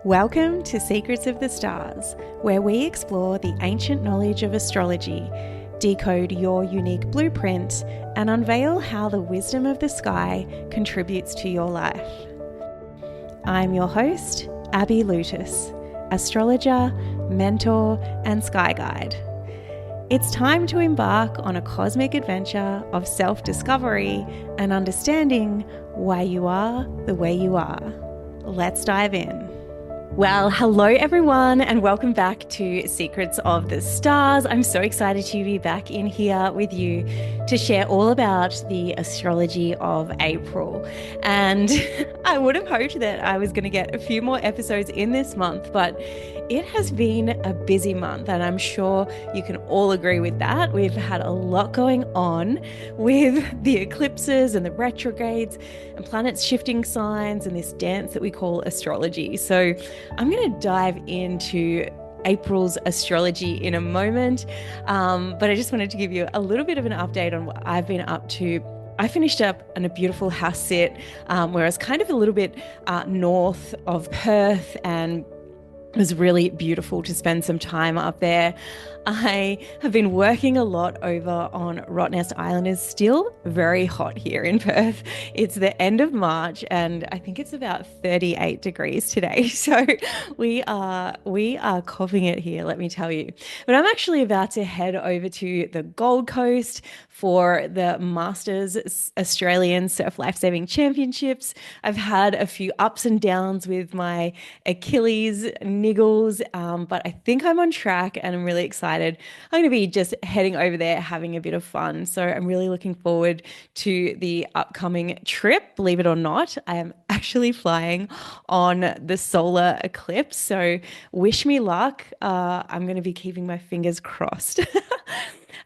Welcome to Secrets of the Stars, where we explore the ancient knowledge of astrology, decode your unique blueprint, and unveil how the wisdom of the sky contributes to your life. I'm your host, Abby Lutis, astrologer, mentor, and sky guide. It's time to embark on a cosmic adventure of self-discovery and understanding why you are the way you are. Let's dive in. Well, hello everyone, and welcome back to Secrets of the Stars. I'm so excited to be back in here with you to share all about the astrology of April. And I would have hoped that I was going to get a few more episodes in this month, but it has been a busy month, and I'm sure you can all agree with that. We've had a lot going on with the eclipses and the retrogrades and planets shifting signs and this dance that we call astrology. So I'm going to dive into April's astrology in a moment, but I just wanted to give you a little bit of an update on what I've been up to. I finished up on a beautiful house sit where I was kind of a little bit north of Perth, and it was really beautiful to spend some time up there. I have been working a lot over on Rottnest Island. It's still very hot here in Perth. It's the end of March and I think it's about 38 degrees today. So we are coughing it here, let me tell you. But I'm actually about to head over to the Gold Coast for the Masters Australian Surf Lifesaving Championships. I've had a few ups and downs with my Achilles niggles, but I think I'm on track and I'm really excited. I'm going to be just heading over there, having a bit of fun. So I'm really looking forward to the upcoming trip. Believe it or not, I am actually flying on the solar eclipse. So wish me luck. I'm going to be keeping my fingers crossed.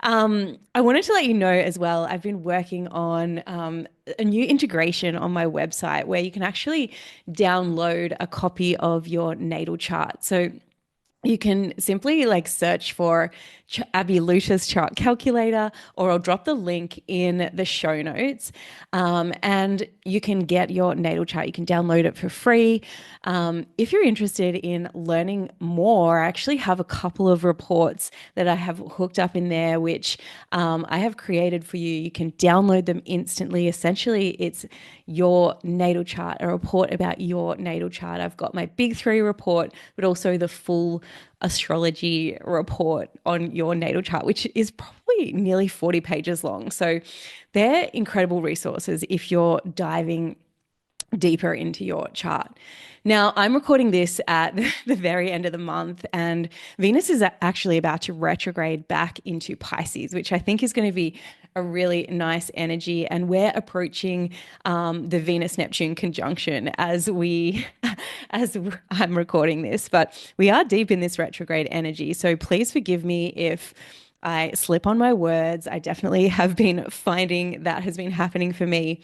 I wanted to let you know as well, I've been working on a new integration on my website where you can actually download a copy of your natal chart. So you can simply search for Abby Lutis chart calculator, or I'll drop the link in the show notes. And you can get your natal chart. You can download it for free. If you're interested in learning more, I actually have a couple of reports that I have hooked up in there, which I have created for you. You can download them instantly. Essentially, it's your natal chart, a report about your natal chart. I've got my big three report, but also the full astrology report on your natal chart, which is probably nearly 40 pages long. So they're incredible resources if you're diving deeper into your chart. Now, I'm recording this at the very end of the month, and Venus is actually about to retrograde back into Pisces, which I think is going to be a really nice energy. And we're approaching the Venus-Neptune conjunction as I'm recording this, but we are deep in this retrograde energy. So please forgive me if I slip on my words. I definitely have been finding that has been happening for me.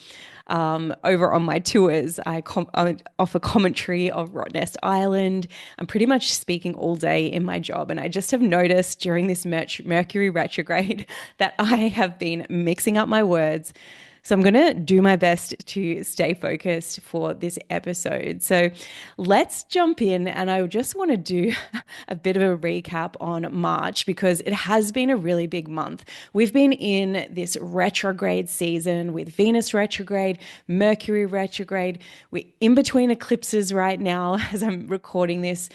Over on my tours, I offer commentary of Rottnest Island. I'm pretty much speaking all day in my job, and I just have noticed during this Mercury retrograde that I have been mixing up my words. So I'm going to do my best to stay focused for this episode. So let's jump in, and I just want to do a bit of a recap on March because it has been a really big month. We've been in this retrograde season with Venus retrograde, Mercury retrograde. We're in between eclipses right now as I'm recording this.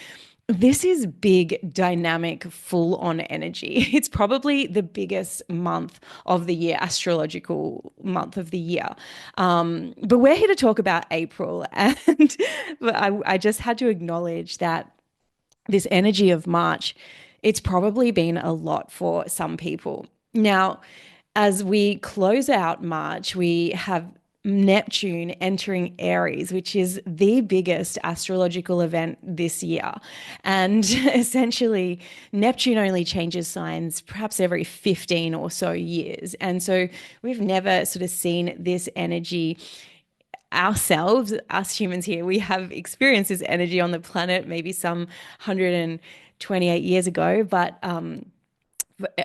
This is big, dynamic, full-on energy. It's probably the biggest month of the year, astrological month of the year. But we're here to talk about April, and but I just had to acknowledge that this energy of March, it's probably been a lot for some people. Now, as we close out March, we have Neptune entering Aries, which is the biggest astrological event this year. And essentially, Neptune only changes signs perhaps every 15 or so years. And so we've never sort of seen this energy ourselves, us humans here. We have experienced this energy on the planet maybe some 128 years ago, but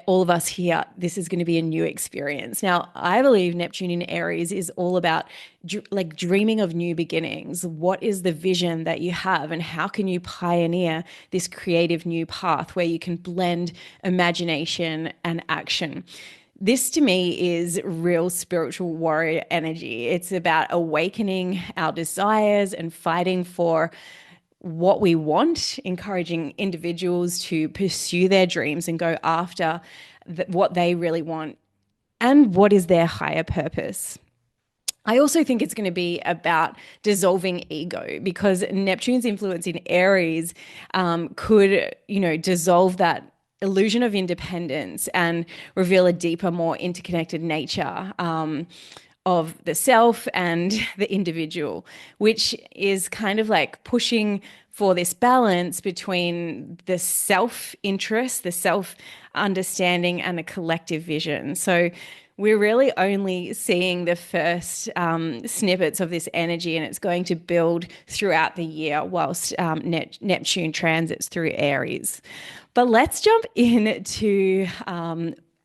all of us here, this is going to be a new experience. Now, I believe Neptune in Aries is all about like dreaming of new beginnings. What is the vision that you have, and how can you pioneer this creative new path where you can blend imagination and action? This to me is real spiritual warrior energy. It's about awakening our desires and fighting for what we want, encouraging individuals to pursue their dreams and go after what they really want and what is their higher purpose. I also think it's going to be about dissolving ego, because Neptune's influence in Aries could, dissolve that illusion of independence and reveal a deeper, more interconnected nature of the self and the individual, which is kind of like pushing for this balance between the self-interest, the self-understanding, and the collective vision. So we're really only seeing the first snippets of this energy, and it's going to build throughout the year whilst Neptune transits through Aries. But let's jump into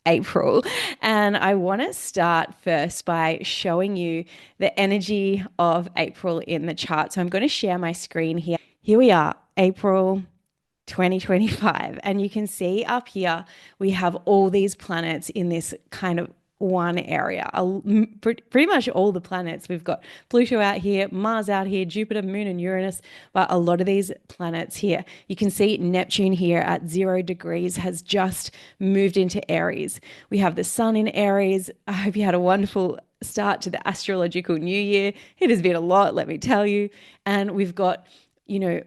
April. And I want to start first by showing you the energy of April in the chart. So I'm going to share my screen here. Here we are, April 2025. And you can see up here, we have all these planets in this kind of one area. Pretty much all the planets. We've got Pluto out here, Mars out here, Jupiter, Moon, and Uranus, but a lot of these planets here. You can see Neptune here at 0 degrees has just moved into Aries. We have the Sun in Aries. I hope you had a wonderful start to the astrological new year. It has been a lot, let me tell you. And we've got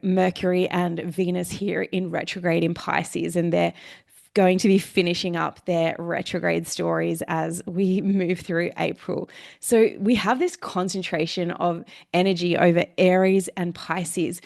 Mercury and Venus here in retrograde in Pisces, and they're going to be finishing up their retrograde stories as we move through April. So we have this concentration of energy over Aries and Pisces.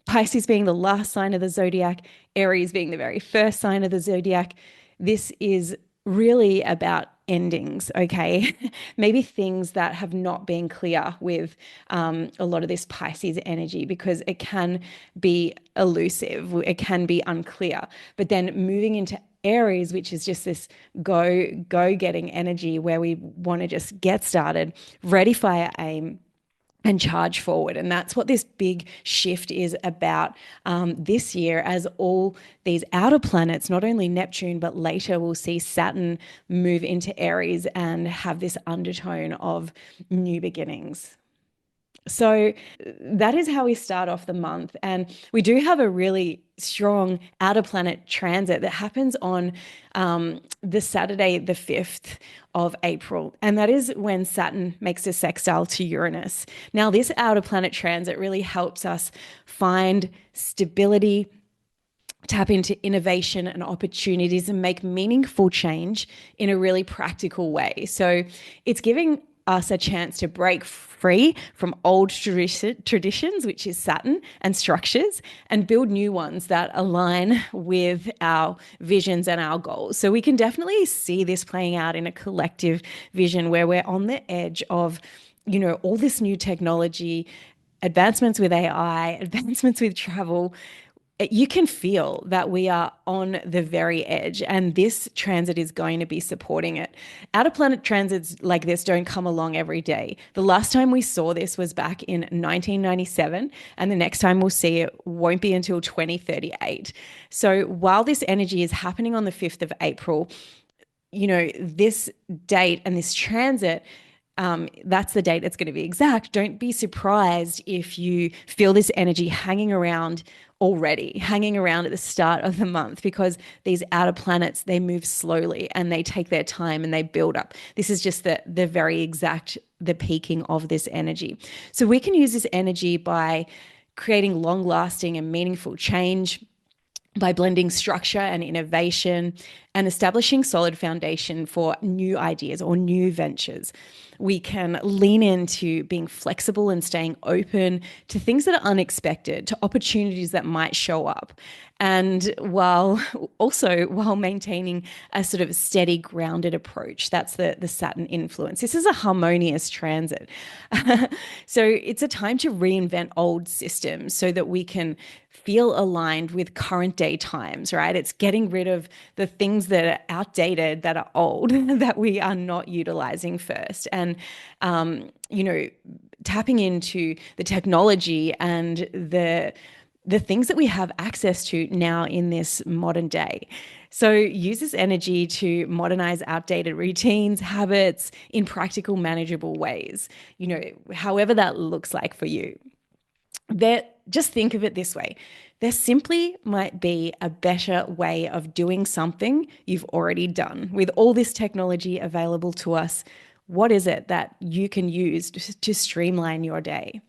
Pisces being the last sign of the zodiac, Aries being the very first sign of the zodiac. This is really about endings, okay? Maybe things that have not been clear with a lot of this Pisces energy, because it can be elusive, it can be unclear. But then moving into Aries, which is just this go getting energy where we want to just get started, ready, fire, aim, and charge forward. And that's what this big shift is about this year, as all these outer planets, not only Neptune, but later we'll see Saturn move into Aries and have this undertone of new beginnings. So that is how we start off the month. And we do have a really strong outer planet transit that happens on the Saturday, the 5th of April. And that is when Saturn makes a sextile to Uranus. Now, this outer planet transit really helps us find stability, tap into innovation and opportunities, and make meaningful change in a really practical way. So it's giving us a chance to break free from old traditions, which is Saturn, and structures, and build new ones that align with our visions and our goals. So we can definitely see this playing out in a collective vision where we're on the edge of, all this new technology, advancements with AI, advancements with travel. You can feel that we are on the very edge, and this transit is going to be supporting it. Outer planet transits like this don't come along every day. The last time we saw this was back in 1997, and the next time we'll see it won't be until 2038. So while this energy is happening on the 5th of April, this date and this transit, that's the date it's going to be exact. Don't be surprised if you feel this energy hanging around at the start of the month, because these outer planets, they move slowly and they take their time and they build up. This is just the very exact, the peaking of this energy. So we can use this energy by creating long-lasting and meaningful change, by blending structure and innovation and establishing solid foundation for new ideas or new ventures. We can lean into being flexible and staying open to things that are unexpected, to opportunities that might show up. And while maintaining a sort of steady, grounded approach. That's the Saturn influence. This is a harmonious transit. So it's a time to reinvent old systems so that we can feel aligned with current day times, right? It's getting rid of the things things that are outdated, that are old, that we are not utilizing first. And, tapping into the technology and the things that we have access to now in this modern day. So use this energy to modernize outdated routines, habits in practical, manageable ways, however that looks like for you. Just think of it this way. There simply might be a better way of doing something you've already done. With all this technology available to us, what is it that you can use to streamline your day?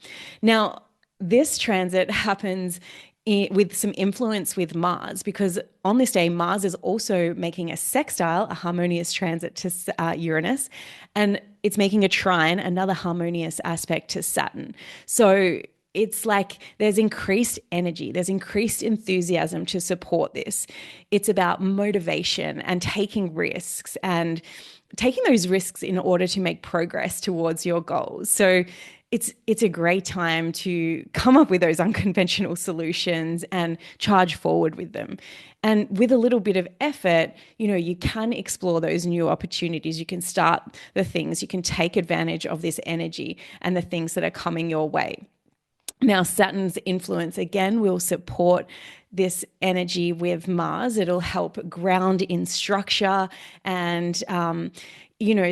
Now, this transit happens with some influence with Mars, because on this day, Mars is also making a sextile, a harmonious transit to Uranus, and it's making a trine, another harmonious aspect to Saturn. So it's like there's increased energy, there's increased enthusiasm to support this. It's about motivation and taking risks, and taking those risks in order to make progress towards your goals. So it's a great time to come up with those unconventional solutions and charge forward with them. And with a little bit of effort, you can explore those new opportunities. You can start the things, you can take advantage of this energy and the things that are coming your way. Now, Saturn's influence, again, will support this energy with Mars. It'll help ground in structure, and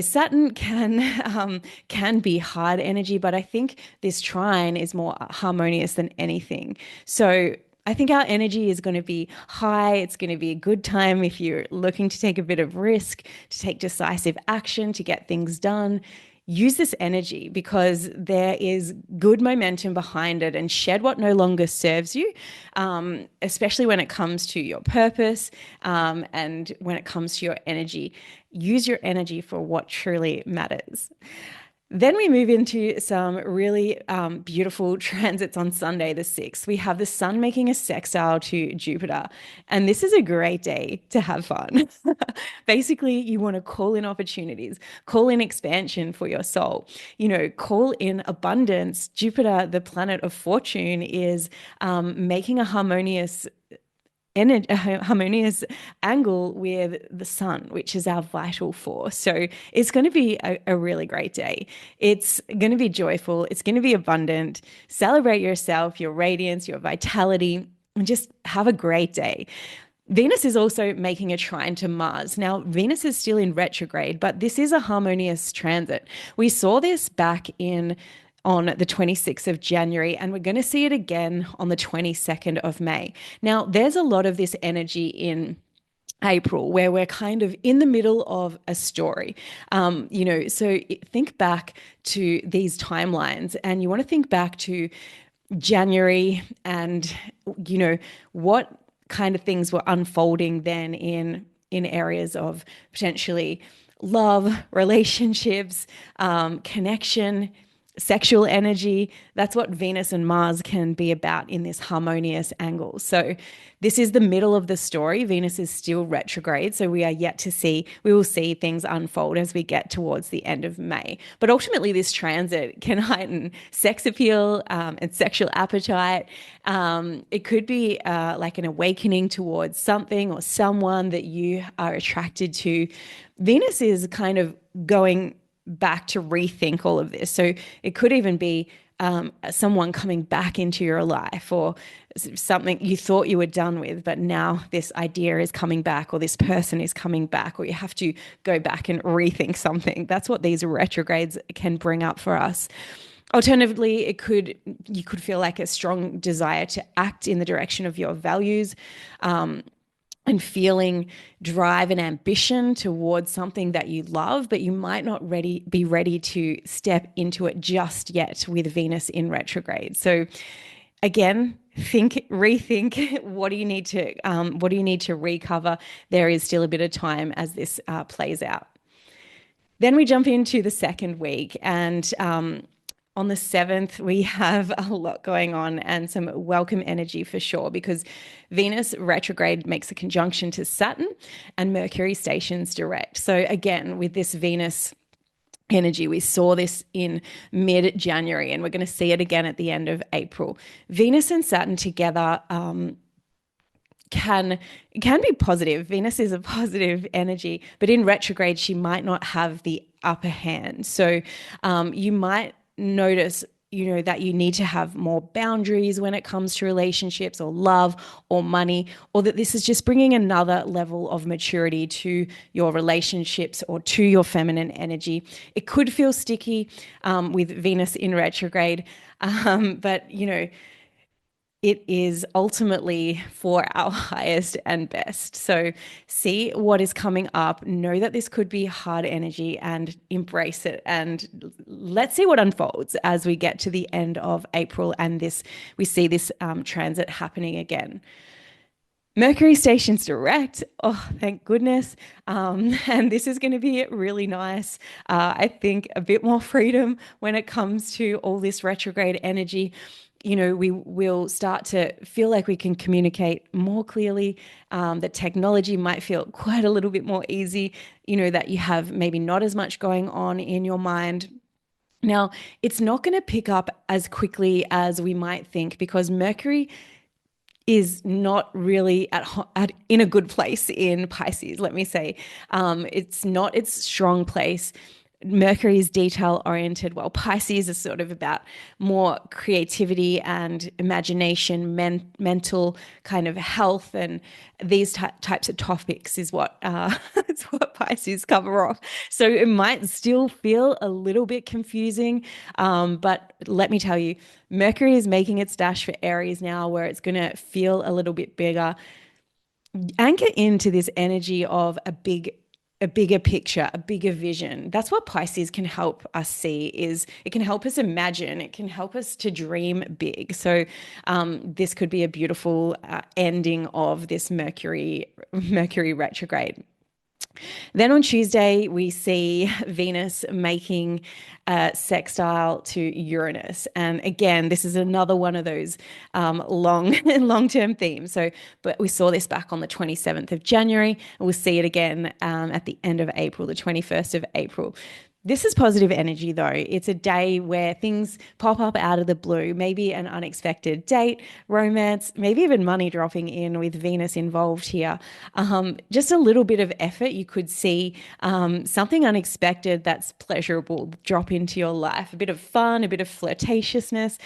Saturn can be hard energy, but I think this trine is more harmonious than anything. So I think our energy is going to be high. It's going to be a good time if you're looking to take a bit of risk, to take decisive action, to get things done. Use this energy because there is good momentum behind it, and shed what no longer serves you, especially when it comes to your purpose, and when it comes to your energy. Use your energy for what truly matters. Then we move into some really beautiful transits on Sunday, the 6th. We have the Sun making a sextile to Jupiter, and this is a great day to have fun. Basically, you want to call in opportunities, call in expansion for your soul, call in abundance. Jupiter, the planet of fortune, is making a harmonious angle with the Sun, which is our vital force. So it's going to be a really great day. It's going to be joyful. It's going to be abundant. Celebrate yourself, your radiance, your vitality, and just have a great day. Venus is also making a trine to Mars. Now, Venus is still in retrograde, but this is a harmonious transit. We saw this back on the 26th of January, and we're going to see it again on the 22nd of May. Now, there's a lot of this energy in April where we're kind of in the middle of a story. So think back to these timelines, and you want to think back to January and, what kind of things were unfolding then in areas of potentially love, relationships, connection, sexual energy. That's what Venus and Mars can be about in this harmonious angle. So this is the middle of the story. Venus is still retrograde, so we will see things unfold as we get towards the end of May. But ultimately, this transit can heighten sex appeal and sexual appetite. It could be like an awakening towards something or someone that you are attracted to. Venus is kind of going back to rethink all of this. So it could even be someone coming back into your life, or something you thought you were done with, but now this idea is coming back, or this person is coming back, or you have to go back and rethink something. That's what these retrogrades can bring up for us. Alternatively, you could feel like a strong desire to act in the direction of your values, and feeling drive and ambition towards something that you love, but you might not be ready to step into it just yet with Venus in retrograde. So again, rethink, what do you need to recover? There is still a bit of time as this plays out. Then we jump into the second week, and on the 7th, we have a lot going on and some welcome energy for sure, because Venus retrograde makes a conjunction to Saturn and Mercury stations direct. So again, with this Venus energy, we saw this in mid-January, and we're going to see it again at the end of April. Venus and Saturn together can be positive. Venus is a positive energy, but in retrograde, she might not have the upper hand. So you might notice, that you need to have more boundaries when it comes to relationships or love or money, or that this is just bringing another level of maturity to your relationships or to your feminine energy. It could feel sticky with Venus in retrograde, but it is ultimately for our highest and best. So see what is coming up. Know that this could be hard energy and embrace it. And let's see what unfolds as we get to the end of April and we see this transit happening again. Mercury Stations Direct. Oh, thank goodness. And this is going to be really nice. I think a bit more freedom when it comes to all this retrograde energy. We will start to feel like we can communicate more clearly, that technology might feel quite a little bit more easy, that you have maybe not as much going on in your mind. Now, it's not going to pick up as quickly as we might think because Mercury is not really in a good place in Pisces, let me say. It's not its strong place. Mercury is detail oriented, while Pisces is sort of about more creativity and imagination, mental kind of health, and these types of topics is what it's what Pisces cover off. So it might still feel a little bit confusing, but let me tell you, Mercury is making its dash for Aries now, where it's going to feel a little bit bigger. Anchor into this energy of a bigger picture, a bigger vision. That's what Pisces can help us see. Is it can help us imagine, it can help us to dream big. So this could be a beautiful ending of this Mercury retrograde. Then on Tuesday, we see Venus making a sextile to Uranus. And again, this is another one of those long-term themes. But we saw this back on the 27th of January, and we'll see it again at the end of April, the 21st of April. This is positive energy, though. It's a day where things pop up out of the blue, maybe an unexpected date, romance, maybe even money dropping in with Venus involved here. Just a little bit of effort. You could see something unexpected that's pleasurable drop into your life, a bit of fun, a bit of flirtatiousness.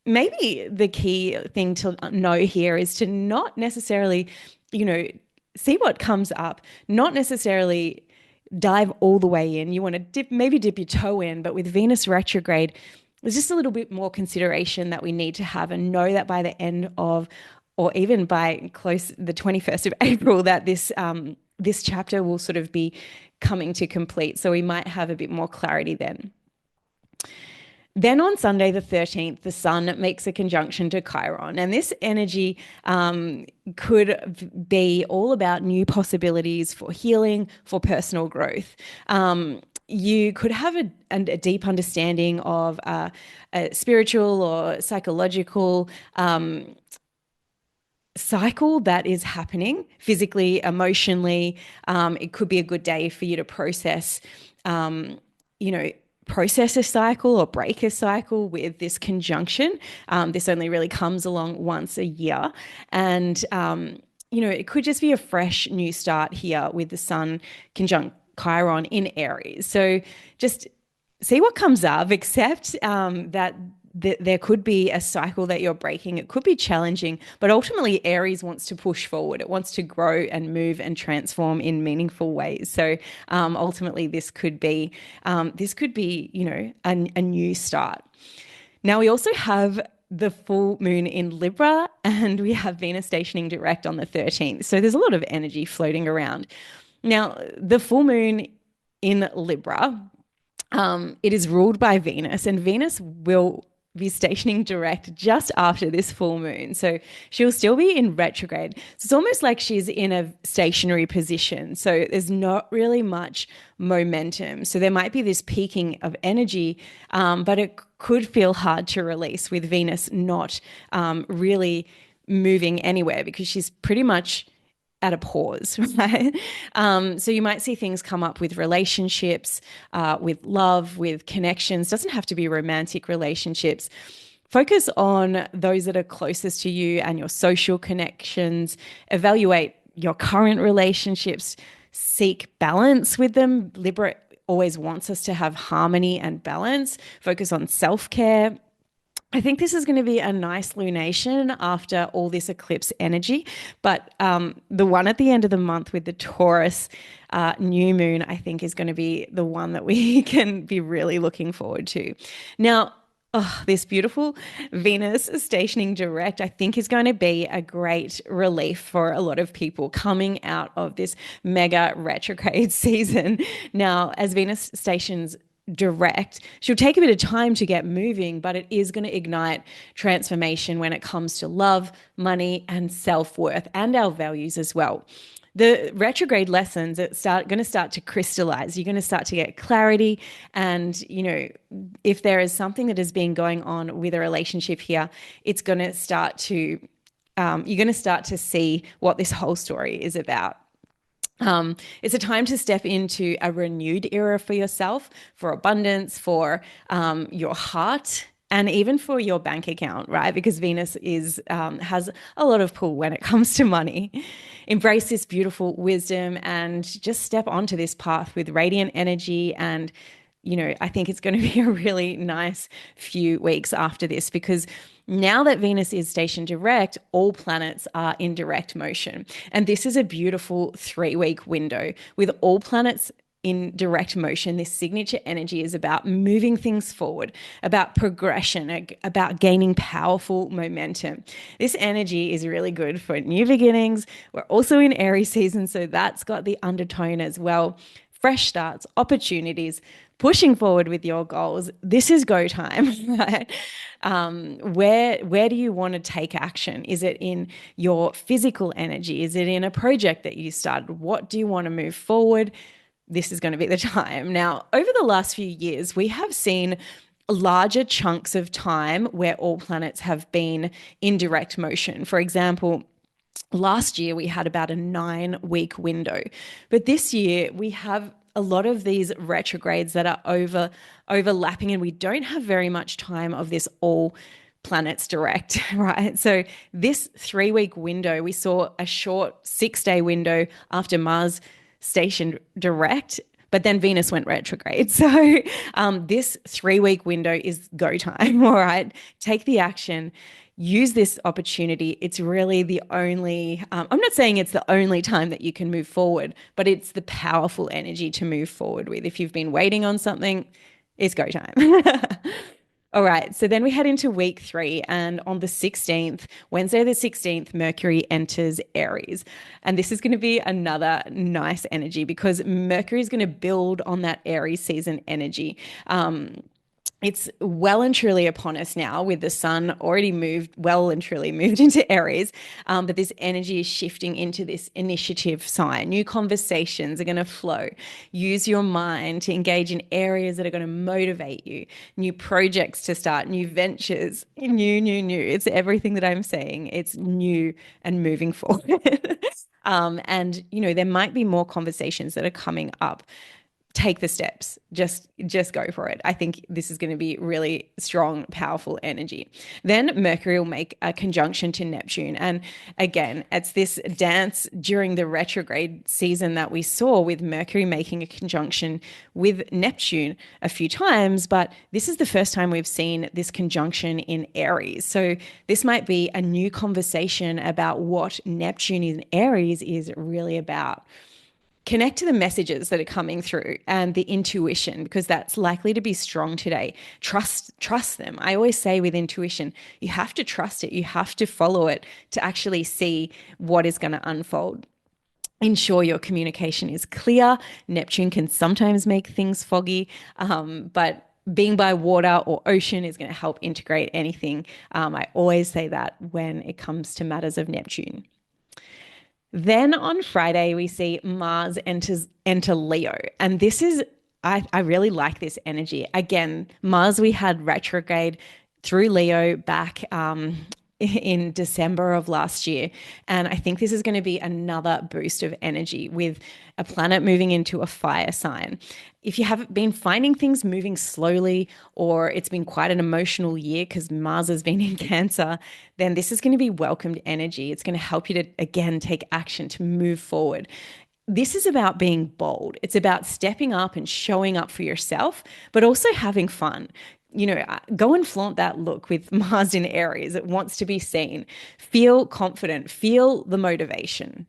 Maybe the key thing to know here is to not necessarily, see what comes up, not necessarily dive all the way in. You want to maybe dip your toe in, but with Venus retrograde, there's just a little bit more consideration that we need to have, and know that by the end of, or even by the 21st of April, that this chapter will sort of be coming to complete. So we might have a bit more clarity then. Then on Sunday, the 13th, the Sun makes a conjunction to Chiron. And this energy could be all about new possibilities for healing, for personal growth. You could have a deep understanding of a spiritual or psychological cycle that is happening physically, emotionally. It could be a good day for you to process a cycle or break a cycle with this conjunction. This only really comes along once a year. And, it could just be a fresh new start here with the Sun conjunct Chiron in Aries. So just see what comes up, accept that there could be a cycle that you're breaking. It could be challenging, but ultimately Aries wants to push forward. It wants to grow and move and transform in meaningful ways. So ultimately this could be a new start. Now we also have the full moon in Libra, and we have Venus stationing direct on the 13th. So there's a lot of energy floating around. Now the full moon in Libra, it is ruled by Venus, and Venus will be stationing direct just after this full moon. So she'll still be in retrograde. So it's almost like she's in a stationary position. So there's not really much momentum. So there might be this peaking of energy, but it could feel hard to release with Venus not really moving anywhere, because she's pretty much at a pause, right? So you might see things come up with relationships, with love, with connections. Doesn't have to be romantic relationships. focus on those that are closest to you and your social connections. Evaluate your current relationships. Seek balance with them. Libra always wants us to have harmony and balance. Focus on self-care. I think this is going to be a nice lunation after all this eclipse energy. But the one at the end of the month with the Taurus new moon, I think, is going to be the one that we can be really looking forward to. Now, this beautiful Venus stationing direct, I think, is going to be a great relief for a lot of people coming out of this mega retrograde season. Now, as Venus stations direct, she'll take a bit of time to get moving, but it is going to ignite transformation when it comes to love, money, and self-worth, and our values as well. The retrograde lessons are going to start to crystallize. You're going to start to get clarity. And, if there is something that has been going on with a relationship here, it's going to start to, you're going to start to see what this whole story is about. It's a time to step into a renewed era for yourself, for abundance, for your heart, and even for your bank account, right? Because Venus has a lot of pull when it comes to money. Embrace this beautiful wisdom and just step onto this path with radiant energy. And, I think it's going to be a really nice few weeks after this, because now that Venus is stationed direct, all planets are in direct motion. And this is a beautiful 3-week window with all planets in direct motion. This signature energy is about moving things forward, about progression, about gaining powerful momentum. This energy is really good for new beginnings. We're also in Aries season, so that's got the undertone as well. Fresh starts, opportunities, pushing forward with your goals. This is go time, right? Where do you want to take action? Is it in your physical energy? Is it in a project that you started? What do you want to move forward? This is going to be the time. Now, over the last few years, we have seen larger chunks of time where all planets have been in direct motion. For example, last year we had about a 9-week window, but this year we have a lot of these retrogrades that are overlapping, and we don't have very much time of this all planets direct, right? So this 3-week window, we saw a short 6-day window after Mars stationed direct, but then Venus went retrograde. So this 3-week window is go time, all right? Take the action. Use this opportunity. It's really the only, I'm not saying it's the only time that you can move forward, but it's the powerful energy to move forward with. If you've been waiting on something, it's go time. All right, so then we head into week 3, and on the 16th, Wednesday the 16th, Mercury enters Aries. And this is going to be another nice energy because Mercury is going to build on that Aries season energy. It's well and truly upon us now, with the sun already well and truly moved into Aries. But this energy is shifting into this initiative sign. New conversations are going to flow. Use your mind to engage in areas that are going to motivate you. New projects to start, new ventures, new. It's everything that I'm saying. It's new and moving forward. And, there might be more conversations that are coming up. Take the steps. Just go for it. I think this is going to be really strong, powerful energy. Then Mercury will make a conjunction to Neptune. And again, it's this dance during the retrograde season that we saw with Mercury making a conjunction with Neptune a few times, but this is the first time we've seen this conjunction in Aries. So this might be a new conversation about what Neptune in Aries is really about. Connect to the messages that are coming through and the intuition, because that's likely to be strong today. Trust them. I always say with intuition, you have to trust it. You have to follow it to actually see what is going to unfold. Ensure your communication is clear. Neptune can sometimes make things foggy, but being by water or ocean is going to help integrate anything. I always say that when it comes to matters of Neptune. Then on Friday, we see Mars enter Leo. And this is, I really like this energy. Again, Mars, we had retrograde through Leo back in December of last year. And I think this is going to be another boost of energy with a planet moving into a fire sign. If you haven't been finding things moving slowly, or it's been quite an emotional year because Mars has been in Cancer, then this is going to be welcomed energy. It's going to help you to, again, take action, to move forward. This is about being bold. It's about stepping up and showing up for yourself, but also having fun. Go and flaunt that look with Mars in Aries. It wants to be seen. Feel confident, feel the motivation.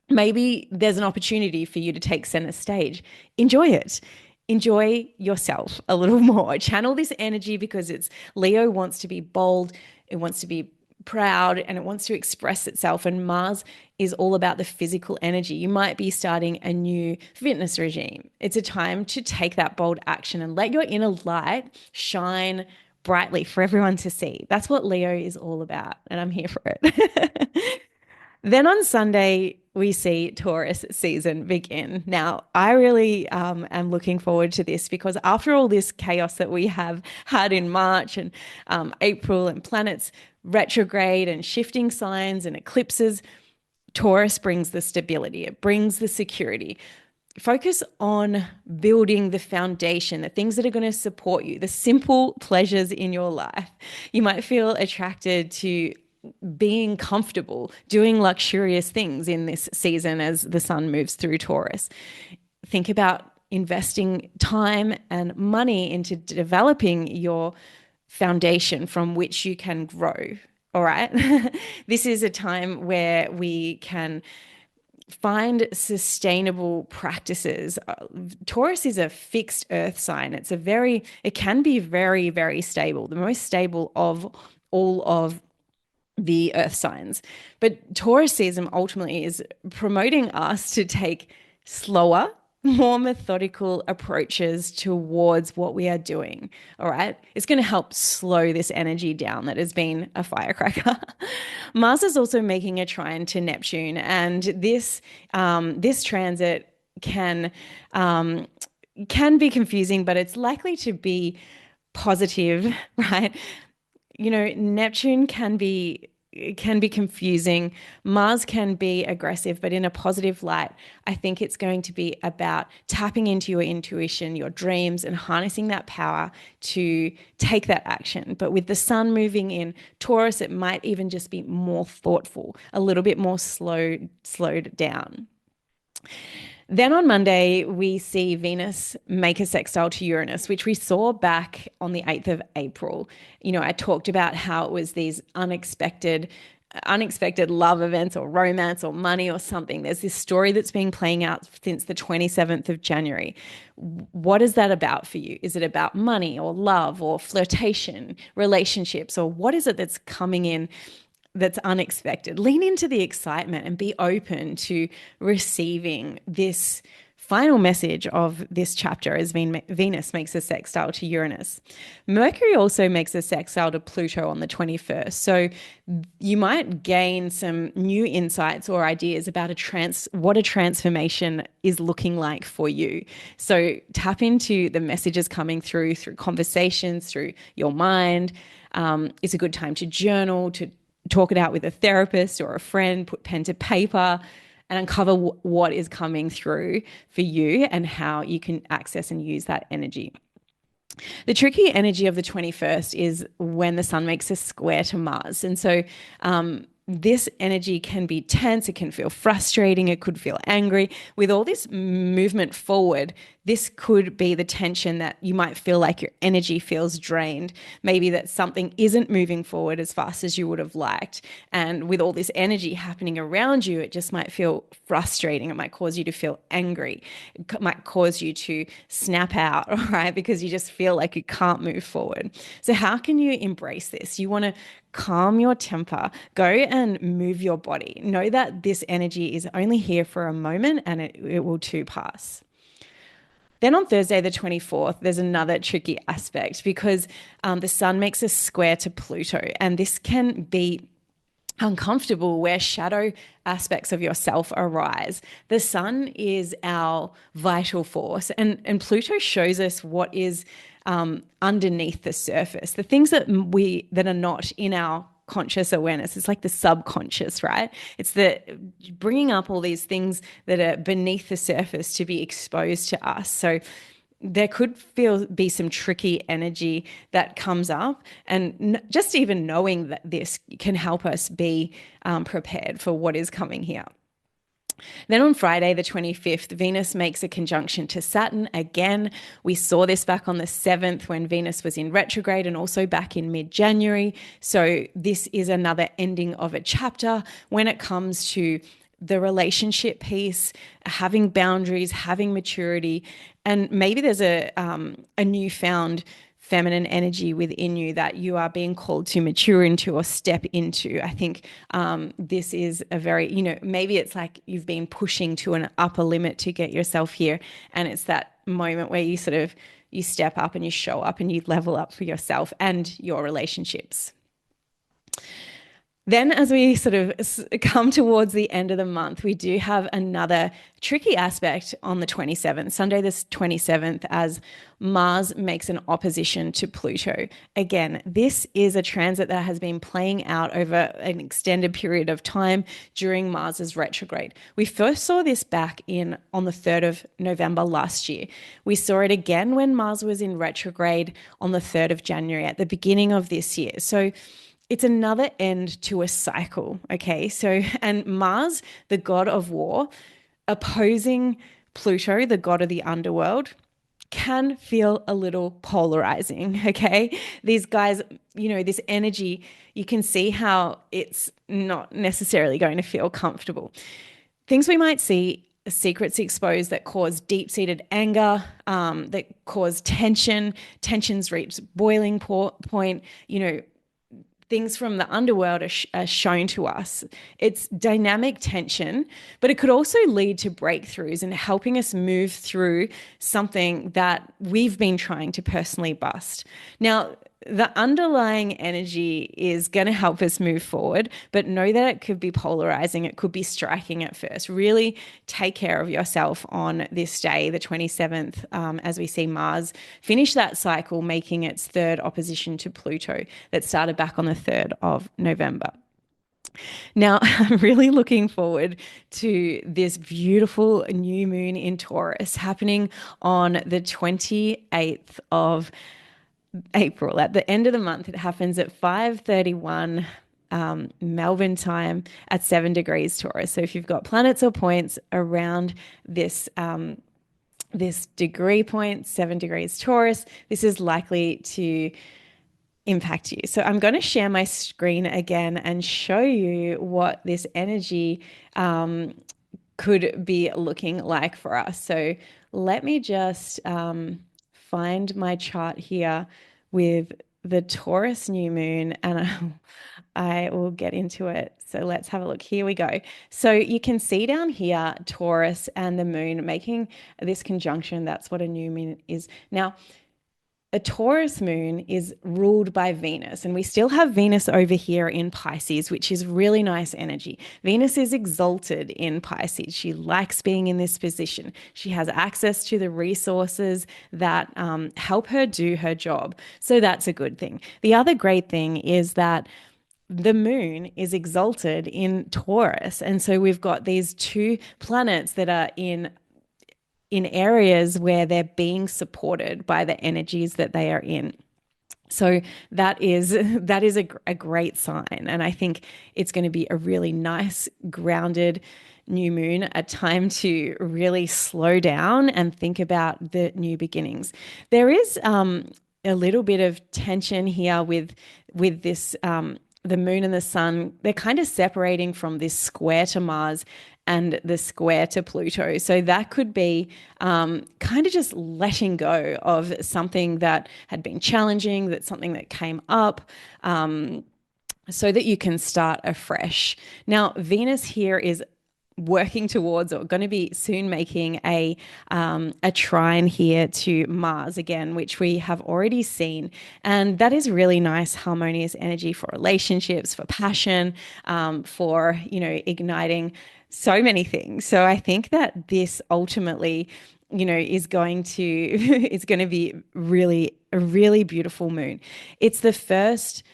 Maybe there's an opportunity for you to take center stage. Enjoy it. Enjoy yourself a little more. Channel this energy because Leo wants to be bold. It wants to be proud, and it wants to express itself. And Mars is all about the physical energy. You might be starting a new fitness regime. It's a time to take that bold action and let your inner light shine brightly for everyone to see. That's what Leo is all about, and I'm here for it. Then on Sunday, we see Taurus season begin. Now, I really am looking forward to this because after all this chaos that we have had in March and April, and planets retrograde and shifting signs and eclipses, Taurus brings the stability. It brings the security. Focus on building the foundation, the things that are going to support you, the simple pleasures in your life. You might feel attracted to being comfortable, doing luxurious things in this season as the sun moves through Taurus. Think about investing time and money into developing your foundation from which you can grow. All right. This is a time where we can find sustainable practices. Taurus is a fixed earth sign. It can be very, very stable, the most stable of all of the earth signs. But Taurus season ultimately is promoting us to take slower, more methodical approaches towards what we are doing. All right. It's going to help slow this energy down that has been a firecracker. Mars is also making a trine to Neptune, and this transit can be confusing, but it's likely to be positive, right? Neptune can be confusing. Mars can be aggressive, but in a positive light. I think it's going to be about tapping into your intuition, your dreams, and harnessing that power to take that action. But with the sun moving in Taurus, it might even just be more thoughtful, a little bit more slowed down. Then on Monday, we see Venus make a sextile to Uranus, which we saw back on the 8th of April. I talked about how it was these unexpected love events or romance or money or something. There's this story that's been playing out since the 27th of January. What is that about for you? Is it about money or love or flirtation, relationships, or what is it that's coming in that's unexpected? Lean into the excitement and be open to receiving this final message of this chapter as Venus makes a sextile to Uranus. Mercury also makes a sextile to Pluto on the 21st. So you might gain some new insights or ideas about what a transformation is looking like for you. So tap into the messages coming through conversations, through your mind. It's a good time to journal, to talk it out with a therapist or a friend, put pen to paper, and uncover what is coming through for you and how you can access and use that energy. The tricky energy of the 21st is when the sun makes a square to Mars. And so this energy can be tense, it can feel frustrating, it could feel angry. With all this movement forward, this could be the tension that you might feel like your energy feels drained. Maybe that something isn't moving forward as fast as you would have liked. And with all this energy happening around you, it just might feel frustrating. It might cause you to feel angry. It might cause you to snap out, right? Because you just feel like you can't move forward. So how can you embrace this? You want to calm your temper, go and move your body. Know that this energy is only here for a moment and it will too pass. Then on Thursday, the 24th, there's another tricky aspect because the sun makes a square to Pluto, and this can be uncomfortable where shadow aspects of yourself arise. The sun is our vital force, and Pluto shows us what is underneath the surface, the things that are not in our conscious awareness. It's like the subconscious, right? It's the bringing up all these things that are beneath the surface to be exposed to us. So there could be some tricky energy that comes up, and just even knowing that this can help us be prepared for what is coming here. Then on Friday, the 25th, Venus makes a conjunction to Saturn. Again, we saw this back on the 7th when Venus was in retrograde, and also back in mid-January. So this is another ending of a chapter when it comes to the relationship piece, having boundaries, having maturity, and maybe there's a newfound feminine energy within you that you are being called to mature into or step into. I think this is a very, maybe it's like you've been pushing to an upper limit to get yourself here. And it's that moment where you step up and you show up and you level up for yourself and your relationships. Then as we sort of come towards the end of the month, we do have another tricky aspect on the 27th, Sunday the 27th, as Mars makes an opposition to Pluto. Again, this is a transit that has been playing out over an extended period of time during Mars's retrograde. We first saw this back on the 3rd of November last year. We saw it again when Mars was in retrograde on the 3rd of January at the beginning of this year. So it's another end to a cycle, okay? So, and Mars, the god of war, opposing Pluto, the god of the underworld, can feel a little polarizing, okay? These guys, this energy, you can see how it's not necessarily going to feel comfortable. Things we might see, secrets exposed that cause deep-seated anger, that cause tensions reach boiling point, things from the underworld are shown to us. It's dynamic tension, but it could also lead to breakthroughs and helping us move through something that we've been trying to personally bust. Now, the underlying energy is going to help us move forward, but know that it could be polarizing. It could be striking at first. Really take care of yourself on this day, the 27th, as we see Mars finish that cycle, making its third opposition to Pluto that started back on the 3rd of November. Now, I'm really looking forward to this beautiful new moon in Taurus happening on the 28th of April. At the end of the month, it happens at 5:31 Melbourne time at 7 degrees Taurus. So if you've got planets or points around this degree point, 7 degrees Taurus, this is likely to impact you. So I'm going to share my screen again and show you what this energy could be looking like for us. So let me just find my chart here with the Taurus new moon, and I will get into it. So let's have a look. Here we go. So you can see down here Taurus and the moon making this conjunction. That's what a new moon is. Now, a Taurus moon is ruled by Venus, and we still have Venus over here in Pisces, which is really nice energy. Venus is exalted in Pisces. She likes being in this position. She has access to the resources that help her do her job. So that's a good thing. The other great thing is that the moon is exalted in Taurus. And so we've got these two planets that are in areas where they're being supported by the energies that they are in. So that is a great sign. And I think it's going to be a really nice, grounded new moon, a time to really slow down and think about the new beginnings. There is a little bit of tension here with this, the moon and the sun. They're kind of separating from this square to Mars and the square to Pluto. So that could be kind of just letting go of something that had been challenging, that's something that came up, so that you can start afresh. Now, Venus here is working towards, or going to be soon making a trine here to Mars again, which we have already seen. And that is really nice, harmonious energy for relationships, for passion, for, igniting so many things. So I think that this ultimately, is going to be really a really beautiful moon. It's the first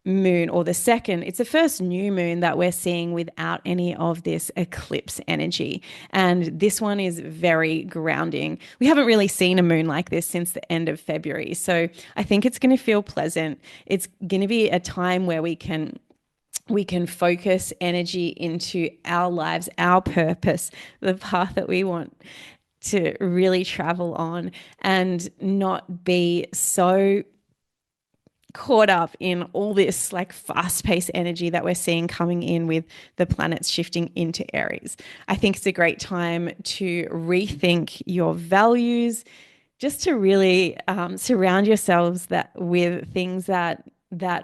moon, or it's the first new moon that we're seeing without any of this eclipse energy. And this one is very grounding. We haven't really seen a moon like this since the end of February. So I think it's going to feel pleasant. It's going to be a time where we can focus energy into our lives, our purpose, the path that we want to really travel on, and not be so caught up in all this like fast-paced energy that we're seeing coming in with the planets shifting into Aries. I think it's a great time to rethink your values, just to really surround yourselves with things that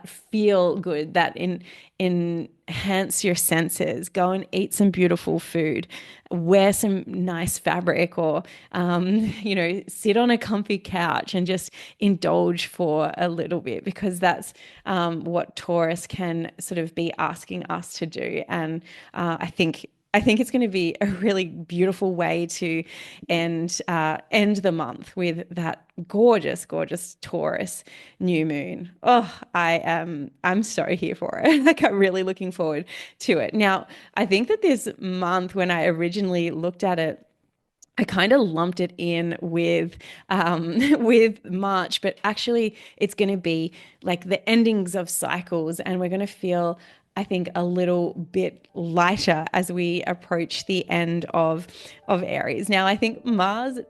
feel good, that enhance your senses. Go and eat some beautiful food, wear some nice fabric, or sit on a comfy couch and just indulge for a little bit, because that's what Taurus can sort of be asking us to do. And I think it's going to be a really beautiful way to end the month with that gorgeous, gorgeous Taurus new moon. Oh, I'm so here for it. Like, I'm really looking forward to it. Now, I think that this month, when I originally looked at it, I kind of lumped it in with March, but actually it's going to be like the endings of cycles, and we're going to feel, I think, a little bit lighter as we approach the end of Aries. Now, I think Saturn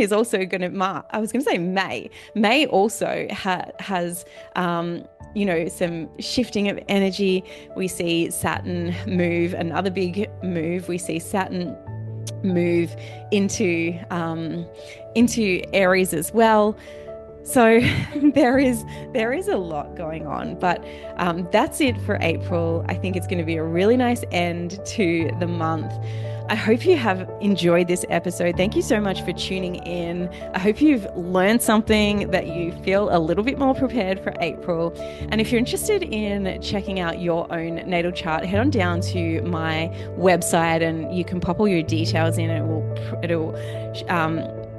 is also going to, I was going to say May. May also has some shifting of energy. We see Saturn move, another big move. We see Saturn move into Aries as well. So there is a lot going on, but that's it for April. I think it's going to be a really nice end to the month. I hope you have enjoyed this episode. Thank you so much for tuning in. I hope you've learned something, that you feel a little bit more prepared for April. And if you're interested in checking out your own natal chart, head on down to my website and you can pop all your details in.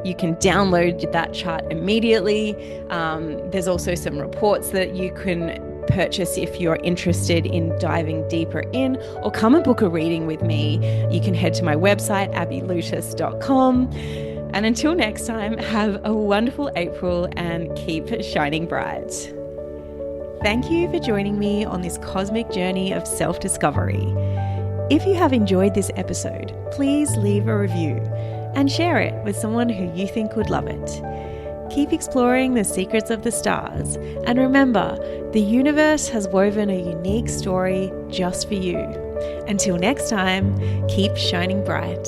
You can download that chart immediately. There's also some reports that you can purchase if you're interested in diving deeper in, or come and book a reading with me. You can head to my website, abbylutis.com. And until next time, have a wonderful April and keep shining bright. Thank you for joining me on this cosmic journey of self-discovery. If you have enjoyed this episode, please leave a review and share it with someone who you think would love it. Keep exploring the secrets of the stars, and remember, the universe has woven a unique story just for you. Until next time, keep shining bright.